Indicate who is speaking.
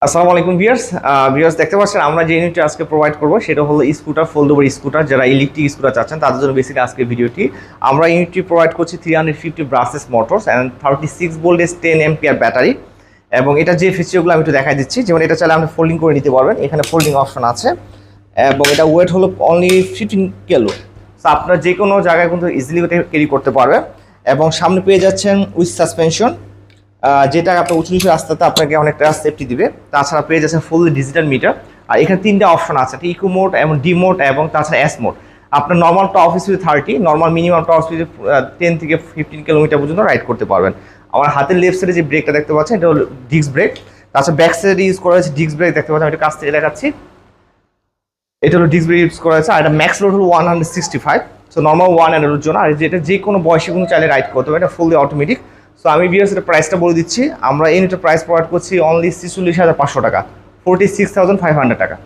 Speaker 1: আসসালামু আলাইকুম viewers. Viewers দেখতে পাচ্ছেন আমরা যে ইউনিটটা আজকে প্রোভাইড করব সেটা হলো স্কুটার, ফোল্ডেবল স্কুটার। যারা ইলেকট্রিক স্কুটার চাচ্ছেন তাদের জন্য বেসিক্যালি আজকে ভিডিওটি। আমরা ইউনিটটি প্রোভাইড করছি 350 brushes motors and 36 voltage 10 ampere battery. এবং এটা যে ফিচারগুলো আমি একটু দেখাই দিচ্ছি, যেমন এটা চাইলে আপনি ফোল্ডিং করে নিতে পারবেন, এখানে ফোল্ডিং অপশন আছে। এবং এটা ওয়েট হলো অনলি 15 কিলো। সো আপনার যে কোনো জায়গায় কিন্তু ইজিলি ক্যারি করতে পারবেন। এবং সামনে পেয়ে যাচ্ছেন উইথ সাসপেনশন, যেটা আপনার উঁচু নিচু রাস্তাতে আপনাকে অনেকটা সেফটি দিবে। তাছাড়া পেয়ে যাচ্ছেন ফুল ডিজিটাল মিটার। আর এখানে তিনটা অপশন আছে, ইকো মোড এবং ডি মোড এবং তাছাড়া এস মোড। আপনার normal top speed 30, normal minimum top speed 10 থেকে 15 কিলোমিটার পর্যন্ত রাইড করতে পারবেন। আমার হাতের লেফট সাইডে যে ব্রেকটা দেখতে পাচ্ছেন এটা হলো ডিস্ক ব্রেক। তাছাড়া ব্যাক সাইডে ইউজ করা হয়েছে ডিস্ক ব্রেক, দেখতে পাচ্ছেন আমি এটা কাছ থেকে দেখাচ্ছি। এটা হলো ডিস্ক ব্রেক ইউজ করা হয়েছে। আর এটা ম্যাক্স লোড হলো 165। সো নর্মাল 1 জন্য। আর যেটা যে কোনো বয়সে কিন্তু চাইলে রাইড করতে হবে, এটা ফুললি অটোমেটিক। সো আমি ভিউয়ার্স এটা প্রাইসটা বলে দিচ্ছি। আমরা এই ইউনিটের প্রাইস প্রোভাইড করছি অনলি 46,500 টাকা, 46,500 টাকা।